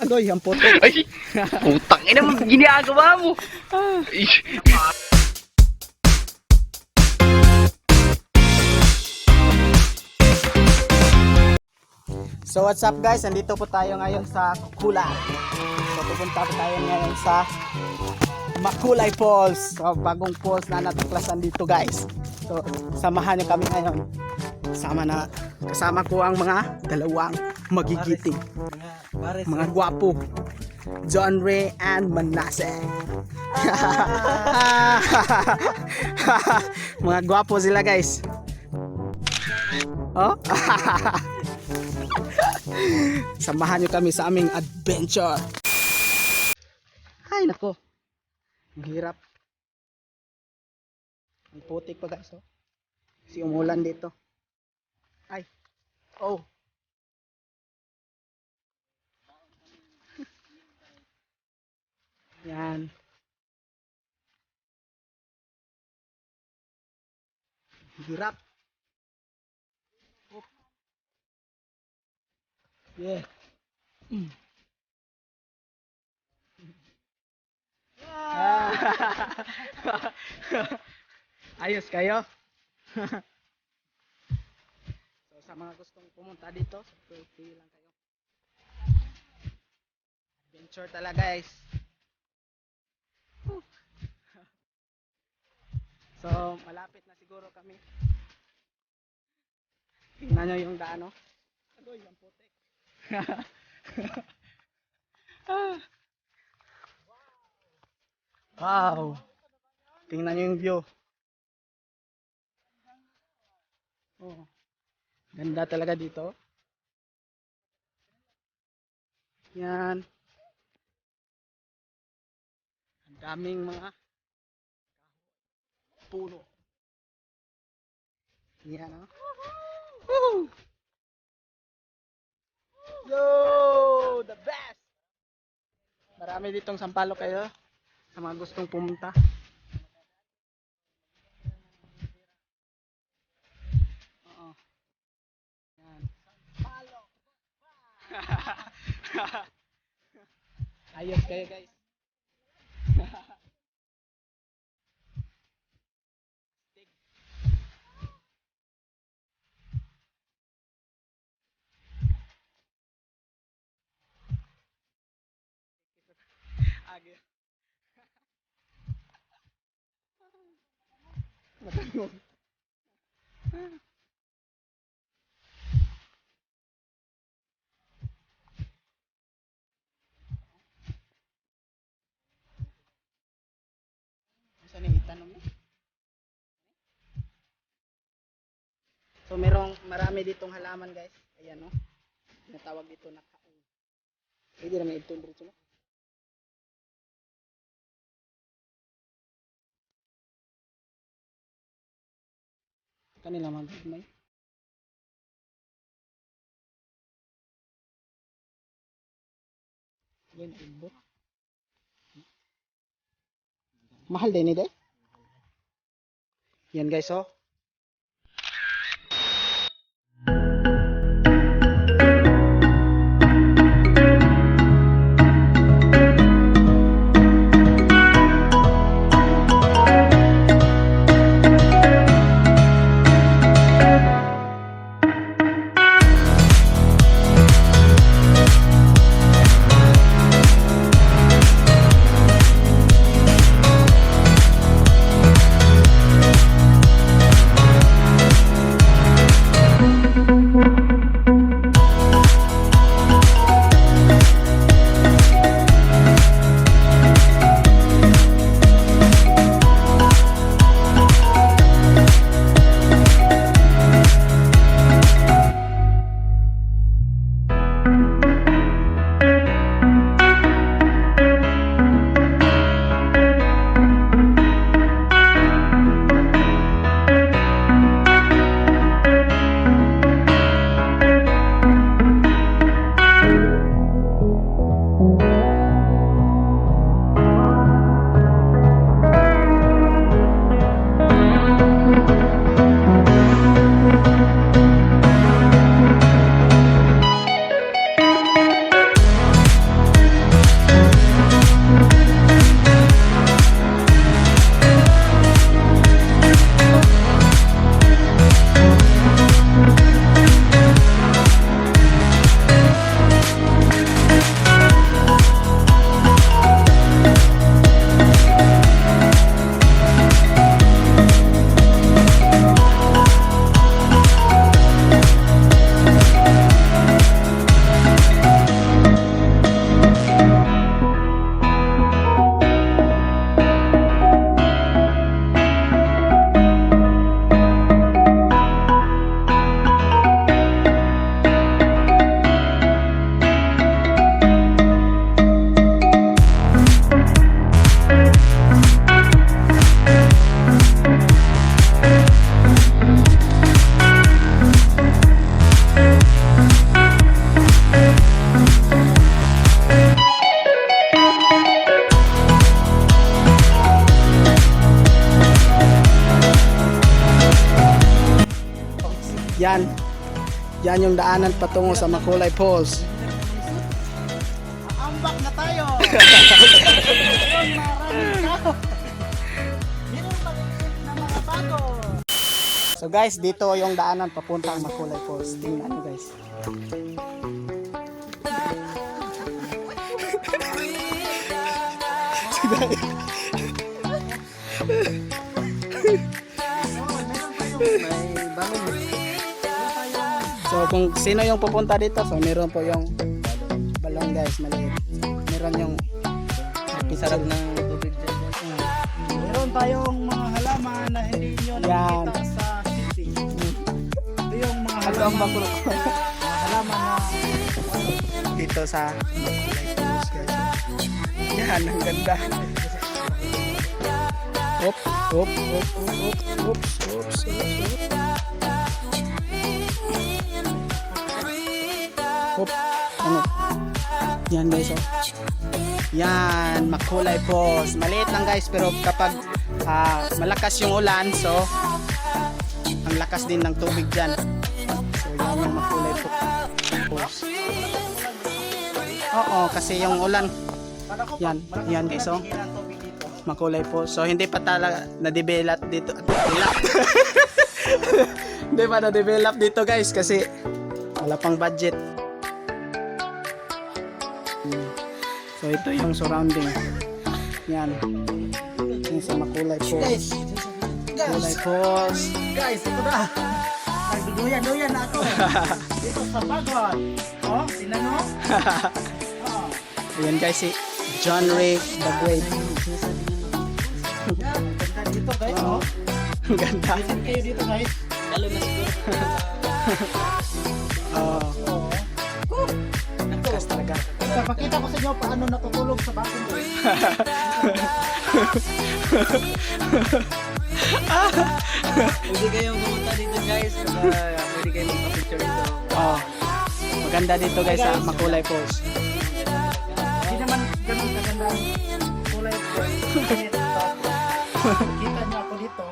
Agoy, ang putik. Ay, putang ina mo, ginagawa mo. Ay. So what's up guys, nandito po tayo ngayon sa Kukulay. So pupunta po tayo ngayon sa Makulay Falls. So bagong falls na natuklasan dito guys. So samahan niyo kami ngayon. Kasama ko ang mga dalawang magigiting. Mga gwapo. John Ray and Manase. Mga gwapo sila guys. Oh? Samahan nyo kami sa aming adventure. Ay nako, ang hirap. Ang putik pa guys, oh. Kasi umulan dito. Ay, oh. Yan. Hirap. Yeah. Ayos kayo. So sa mga gustong pumunta dito, pili lang kayo. Adventure talaga guys. So malapit na siguro kami. Tingnan nyo yung daan, no? Agoy, ang putik. Wow. Tingnan nyo yung view. Oh. Ganda talaga dito. Yan. Ang daming mga puno. Yan, no? Woo! Yo, the best. Marami ditong sampalok kayo sa mga gustong pumunta. Oo. Yan. Sampalok. Ayos kayo guys. Agi. Matangog. Saan yung itanong mo? So marami ditong halaman guys. Ayan, no. Tinatawag dito na kaong. Pwede naman ito dito, no. Kanila magmay. Yan ibo. Mahal din ide. Yan guys, oh. Yan yung daanan patungo sa Makulay Falls. Ambak na tayo! So guys, dito yung daanan papuntang Makulay Falls. Tingnan nyo guys. So kung sino yung pupunta dito, so meron po yung balon guys, maliit. Meron yung Sarap ng tubig dyan. Meron tayong mga halaman na hindi nyo Yan. nakikita sa city. Ito yung mga Ito ang halaman, bakuro halaman na dito sa Makulay Falls guys. Yan, ang ganda. Hop, hop, hop, hop, hop, oops, hop. Ano? Yan guys, oh. Yan, Makulay Falls. Maliit lang guys, pero kapag malakas yung ulan, so ang lakas din ng tubig dyan. So yan yung Makulay Falls. Oo, kasi yung ulan. Yan guys, oh. Makulay Falls. So hindi pa talaga na-develop dito. Hindi pa na-develop dito guys kasi wala pang budget. So ito yung surrounding. Yan. Yung sa Makulay Falls. Makulay Falls. guys, ito na. Nagduduyan-duyan na ako. Dito sa Bagon. Oh, sila no? Ayan guys, si John Ray the Great. Yan, ganda dito guys. Oh. Ang ganda. Visit kayo dito guys. Lalo na siguro. Oh, Oh. lakas talaga. Papakita ko sa inyo paano natutulog sa Bagon guys. Pwede kayong pumunta dito guys. Pwede kayong magpa-picture dito. Oh. Maganda dito guys sa Makulay Falls. Hindi naman ganun kaganda ang kulay ko. Kita niyo ako dito.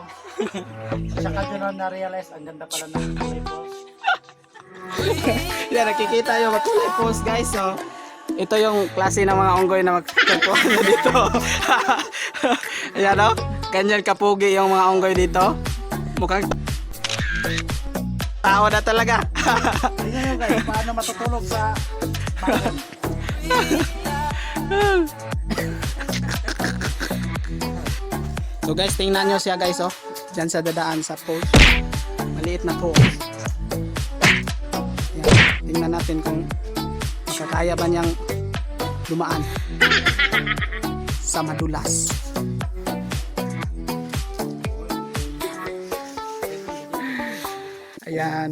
Saka ko na na-realize ang ganda pala ng kulay ko. Yan, nakikita yung Makulay Falls guys. So, ito yung klase ng mga unggoy na magkagpuan na dito. Ayan o. Ganyan kapugi yung mga unggoy dito. Mukhang tao na talaga. Tingnan nyo guys, paano matutulog sa Bagon. So guys, tingnan nyo siya guys, oh. Diyan sa dadaan sa falls. Maliit na falls. Yan. Tingnan natin kung makakaya ba niyang dumaan sa madulas. Ayan.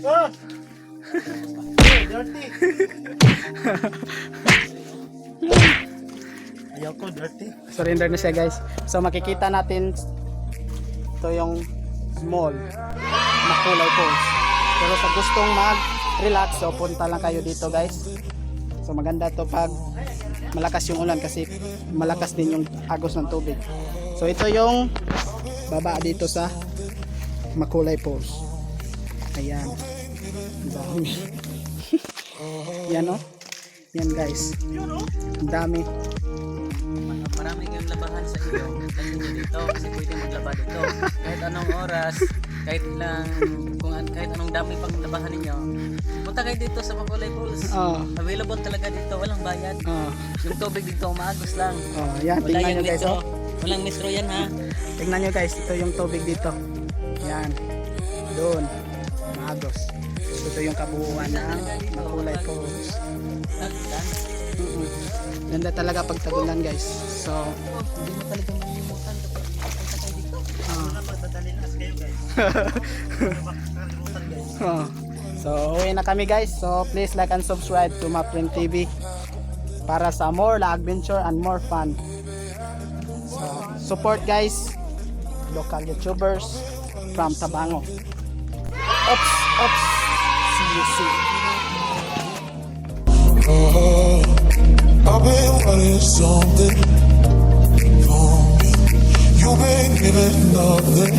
Oh! Hey, dirty! Ayoko, dirty. Surrender na siya guys. So makikita natin ito yung small Makulay Falls. Pero sa gustong mag-relax, so punta lang kayo dito guys. So maganda to pag malakas yung ulan kasi malakas din yung agos ng tubig. So ito yung baba dito sa Makulay Falls. Ayan. Ang dami. Yan o. Yan guys. Ang dami. Marami kayong labahan sa iyo. Dahil dito kasi pwede maglaba dito. Kahit anong oras, kahit anong dami pang labahan ninyo. Punta kayo dito sa Makulay Falls. Oh. Available talaga dito, walang bayad. Oh. Yung tubig dito maagos lang. Oh, yan. Wala Tingnan yung nyo guys. metro. Oh. Walang metro yan ha. Tingnan nyo guys. Ito yung tubig dito. Yan. Doon. Maagos. Ito yung kabuuan ng Makulay Falls. Ganda talaga pag tagulan guys. So, Hindi mo talaga malimutan kapag punta kayo dito. Magdadalinas kayo guys. oh. So, uwi na kami guys. So, please like and subscribe to Mapring TV para sa more adventure and more fun. So, support guys. Local YouTubers from Tabango. Oops, oops. See you soon. I've been wanting something from me. You've been giving nothing.